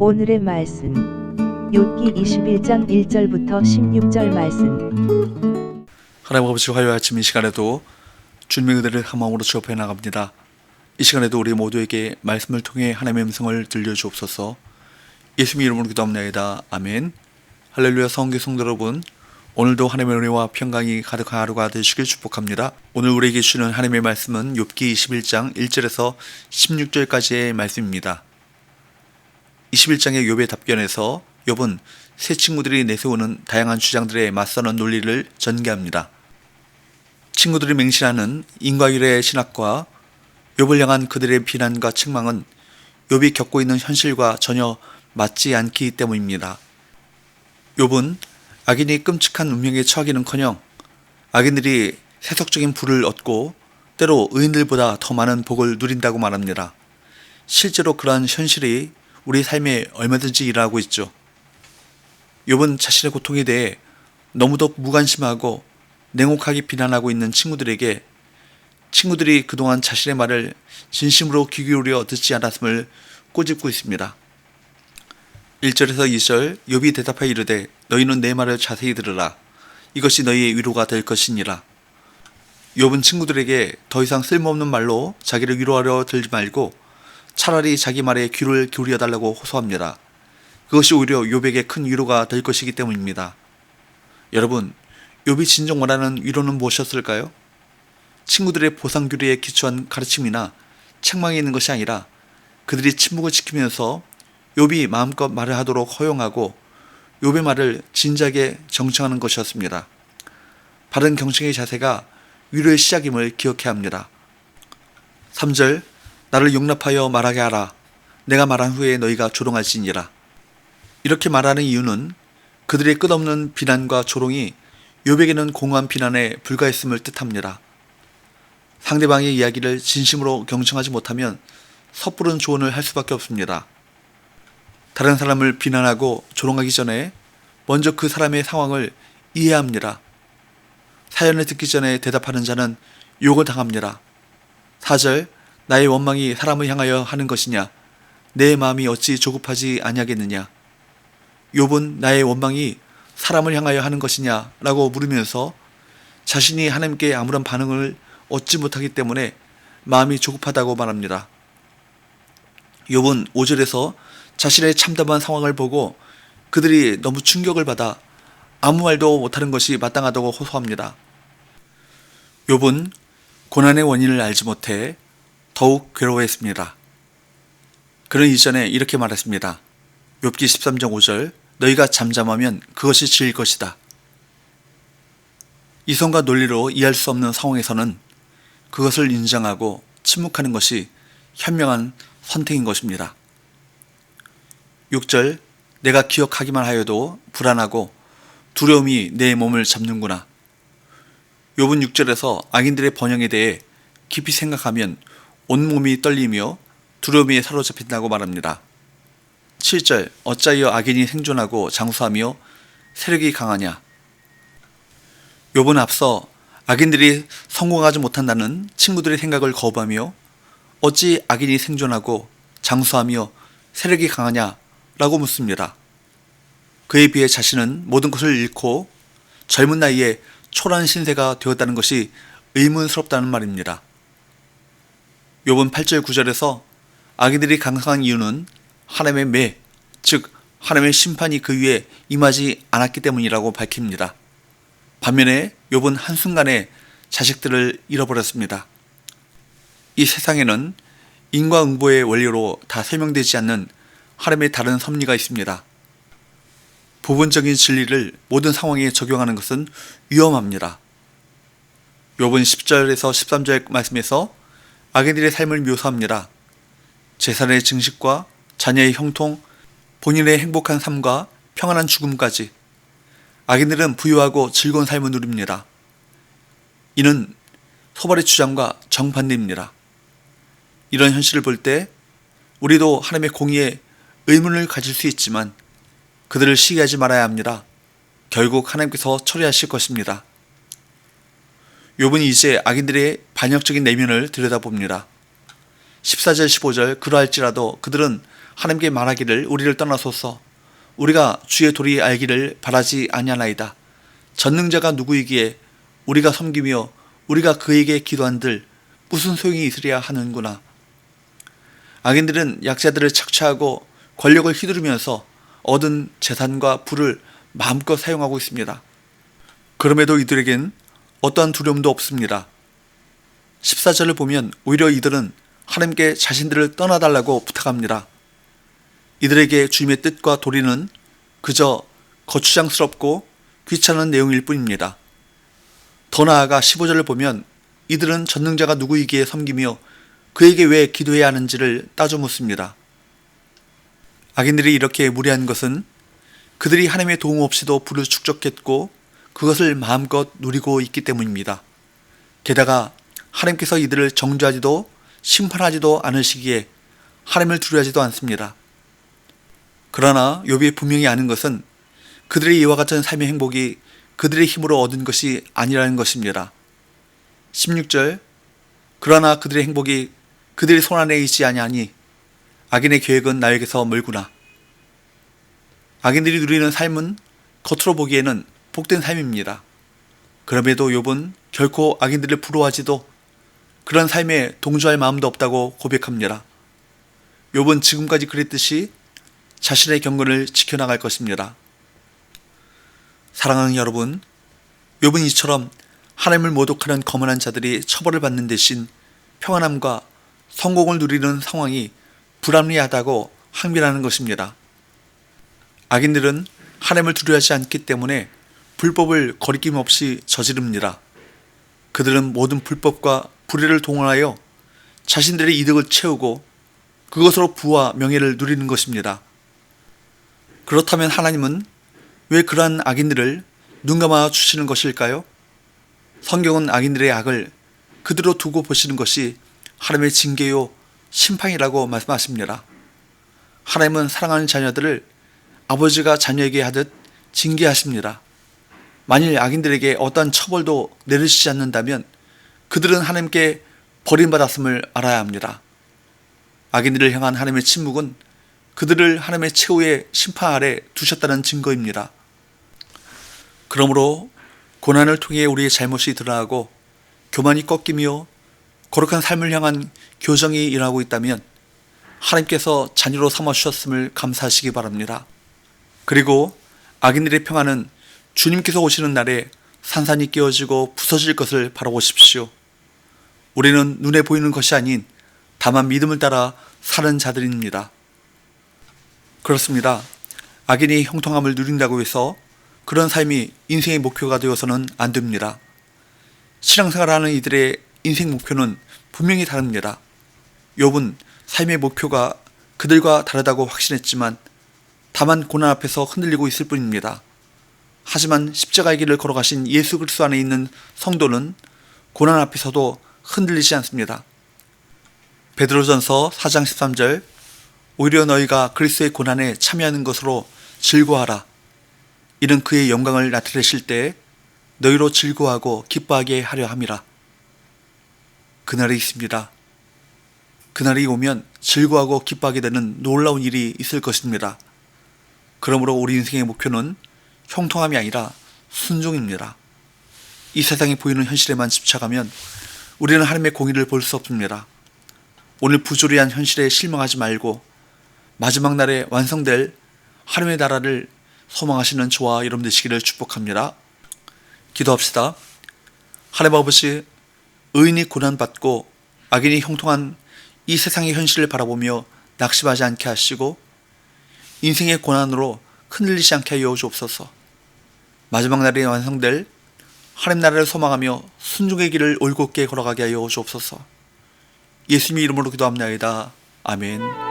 오늘의 말씀 욥기 21장 1절부터 16절 말씀. 하나님 아버지 화요일 아침 이 시간에도 주님의 은혜를 한 마음으로 취업해 나갑니다. 이 시간에도 우리 모두에게 말씀을 통해 하나님의 음성을 들려주옵소서. 예수님의 이름으로 기도합니다. 아멘. 할렐루야. 성교 성도 여러분, 오늘도 하나님의 은혜와 평강이 가득한 하루가 되시길 축복합니다. 오늘 우리에게 주시는 하나님의 말씀은 욥기 21장 1절에서 16절까지의 말씀입니다. 21장의 욥의 답변에서 욥은 세 친구들이 내세우는 다양한 주장들에 맞서는 논리를 전개합니다. 친구들이 맹신하는 인과율의 신학과 욥을 향한 그들의 비난과 책망은 욥이 겪고 있는 현실과 전혀 맞지 않기 때문입니다. 욥은 악인이 끔찍한 운명에 처하기는커녕 악인들이 세속적인 부를 얻고 때로 의인들보다 더 많은 복을 누린다고 말합니다. 실제로 그러한 현실이 우리 삶에 얼마든지 일어나고 있죠. 욥은 자신의 고통에 대해 너무도 무관심하고 냉혹하게 비난하고 있는 친구들에게 친구들이 그동안 자신의 말을 진심으로 귀 기울여 듣지 않았음을 꼬집고 있습니다. 1절에서 2절 욥이 대답하여 이르되 너희는 내 말을 자세히 들으라. 이것이 너희의 위로가 될 것이니라. 욥은 친구들에게 더 이상 쓸모없는 말로 자기를 위로하려 들지 말고 차라리 자기 말에 귀를 기울여 달라고 호소합니다. 그것이 오히려 욥에게 큰 위로가 될 것이기 때문입니다. 여러분, 욥이 진정 원하는 위로는 무엇이었을까요? 친구들의 보상교리에 기초한 가르침이나 책망이 있는 것이 아니라 그들이 침묵을 지키면서 욥이 마음껏 말을 하도록 허용하고 욥의 말을 진지하게 경청하는 것이었습니다. 바른 경청의 자세가 위로의 시작임을 기억해야 합니다. 3절 나를 용납하여 말하게 하라. 내가 말한 후에 너희가 조롱할지니라. 이렇게 말하는 이유는 그들의 끝없는 비난과 조롱이 욥에게는 공허한 비난에 불과했음을 뜻합니다. 상대방의 이야기를 진심으로 경청하지 못하면 섣부른 조언을 할 수밖에 없습니다. 다른 사람을 비난하고 조롱하기 전에 먼저 그 사람의 상황을 이해해야 합니다. 사연을 듣기 전에 대답하는 자는 욕을 당합니다. 4절 나의 원망이 사람을 향하여 하는 것이냐? 내 마음이 어찌 조급하지 아니하겠느냐? 욥은 나의 원망이 사람을 향하여 하는 것이냐? 라고 물으면서 자신이 하나님께 아무런 반응을 얻지 못하기 때문에 마음이 조급하다고 말합니다. 욥은 5절에서 자신의 참담한 상황을 보고 그들이 너무 충격을 받아 아무 말도 못하는 것이 마땅하다고 호소합니다. 욥은 고난의 원인을 알지 못해 더욱 괴로워했습니다. 그는 이전에 이렇게 말했습니다. 욥기 13장 5절 너희가 잠잠하면 그것이 지을 것이다. 이성과 논리로 이해할 수 없는 상황에서는 그것을 인정하고 침묵하는 것이 현명한 선택인 것입니다. 6절 내가 기억하기만 하여도 불안하고 두려움이 내 몸을 잡는구나. 욥은 6절에서 악인들의 번영에 대해 깊이 생각하면 온몸이 떨리며 두려움에 사로잡힌다고 말합니다. 7절 어찌하여 악인이 생존하고 장수하며 세력이 강하냐. 욥은 앞서 악인들이 성공하지 못한다는 친구들의 생각을 거부하며 어찌 악인이 생존하고 장수하며 세력이 강하냐 라고 묻습니다. 그에 비해 자신은 모든 것을 잃고 젊은 나이에 초라한 신세가 되었다는 것이 의문스럽다는 말입니다. 욥은 8절 9절에서 악인들이 강성한 이유는 하나님의 매, 즉 하나님의 심판이 그 위에 임하지 않았기 때문이라고 밝힙니다. 반면에 욥은 한순간에 자식들을 잃어버렸습니다. 이 세상에는 인과응보의 원리로 다 설명되지 않는 하나님의 다른 섭리가 있습니다. 부분적인 진리를 모든 상황에 적용하는 것은 위험합니다. 욥은 10절에서 13절 말씀에서 악인들의 삶을 묘사합니다. 재산의 증식과 자녀의 형통, 본인의 행복한 삶과 평안한 죽음까지 악인들은 부유하고 즐거운 삶을 누립니다. 이는 소발의 주장과 정반대입니다. 이런 현실을 볼 때 우리도 하나님의 공의에 의문을 가질 수 있지만 그들을 시기하지 말아야 합니다. 결국 하나님께서 처리하실 것입니다. 욥은 이제 악인들의 반역적인 내면을 들여다봅니다. 14절 15절 그러할지라도 그들은 하나님께 말하기를 우리를 떠나소서 우리가 주의 도리 알기를 바라지 아니하나이다. 전능자가 누구이기에 우리가 섬기며 우리가 그에게 기도한들 무슨 소용이 있으랴 하는구나. 악인들은 약자들을 착취하고 권력을 휘두르면서 얻은 재산과 부를 마음껏 사용하고 있습니다. 그럼에도 이들에겐 어떠한 두려움도 없습니다. 14절을 보면 오히려 이들은 하나님께 자신들을 떠나달라고 부탁합니다. 이들에게 주님의 뜻과 도리는 그저 거추장스럽고 귀찮은 내용일 뿐입니다. 더 나아가 15절을 보면 이들은 전능자가 누구이기에 섬기며 그에게 왜 기도해야 하는지를 따져 묻습니다. 악인들이 이렇게 무례한 것은 그들이 하나님의 도움 없이도 부를 축적했고 그것을 마음껏 누리고 있기 때문입니다. 게다가 하나님께서 이들을 정죄하지도 심판하지도 않으시기에 하나님을 두려워하지도 않습니다. 그러나 욥이 분명히 아는 것은 그들의 이와 같은 삶의 행복이 그들의 힘으로 얻은 것이 아니라는 것입니다. 16절 그러나 그들의 행복이 그들의 손안에 있지 아니하니 악인의 계획은 나에게서 멀구나. 악인들이 누리는 삶은 겉으로 보기에는 복된 삶입니다. 그럼에도 욥은 결코 악인들을 부러워하지도 그런 삶에 동조할 마음도 없다고 고백합니다. 욥은 지금까지 그랬듯이 자신의 경건을 지켜나갈 것입니다. 사랑하는 여러분, 욥은 이처럼 하나님을 모독하는 거만한 자들이 처벌을 받는 대신 평안함과 성공을 누리는 상황이 불합리하다고 항변하는 것입니다. 악인들은 하나님을 두려워하지 않기 때문에 불법을 거리낌 없이 저지릅니다. 그들은 모든 불법과 불의를 동원하여 자신들의 이득을 채우고 그것으로 부와 명예를 누리는 것입니다. 그렇다면 하나님은 왜 그러한 악인들을 눈감아 주시는 것일까요? 성경은 악인들의 악을 그대로 두고 보시는 것이 하나님의 징계요 심판이라고 말씀하십니다. 하나님은 사랑하는 자녀들을 아버지가 자녀에게 하듯 징계하십니다. 만일 악인들에게 어떠한 처벌도 내리시지 않는다면 그들은 하나님께 버림받았음을 알아야 합니다. 악인들을 향한 하나님의 침묵은 그들을 하나님의 최후의 심판 아래 두셨다는 증거입니다. 그러므로 고난을 통해 우리의 잘못이 드러나고 교만이 꺾이며 거룩한 삶을 향한 교정이 일어나고 있다면 하나님께서 자녀로 삼아주셨음을 감사하시기 바랍니다. 그리고 악인들의 평안은 주님께서 오시는 날에 산산이 깨어지고 부서질 것을 바라보십시오. 우리는 눈에 보이는 것이 아닌 다만 믿음을 따라 사는 자들입니다. 그렇습니다. 악인이 형통함을 누린다고 해서 그런 삶이 인생의 목표가 되어서는 안 됩니다. 신앙생활하는 이들의 인생 목표는 분명히 다릅니다. 욥은 삶의 목표가 그들과 다르다고 확신했지만 다만 고난 앞에서 흔들리고 있을 뿐입니다. 하지만 십자가의 길을 걸어가신 예수 그리스도 안에 있는 성도는 고난 앞에서도 흔들리지 않습니다. 베드로전서 4장 13절 오히려 너희가 그리스도의 고난에 참여하는 것으로 즐거워하라. 이는 그의 영광을 나타내실 때 너희로 즐거워하고 기뻐하게 하려 함이라. 그날이 있습니다. 그날이 오면 즐거워하고 기뻐하게 되는 놀라운 일이 있을 것입니다. 그러므로 우리 인생의 목표는 형통함이 아니라 순종입니다. 이 세상에 보이는 현실에만 집착하면 우리는 하나님의 공의를 볼 수 없습니다. 오늘 부조리한 현실에 실망하지 말고 마지막 날에 완성될 하나님의 나라를 소망하시는 저와 여러분 되시기를 축복합니다. 기도합시다. 하나님 아버지, 의인이 고난받고 악인이 형통한 이 세상의 현실을 바라보며 낙심하지 않게 하시고 인생의 고난으로 흔들리지 않게 하여 주옵소서. 마지막 날에 완성될 하나님 나라를 소망하며 순종의 길을 올곧게 걸어가게 하여 주옵소서. 예수님의 이름으로 기도합나이다. 아멘.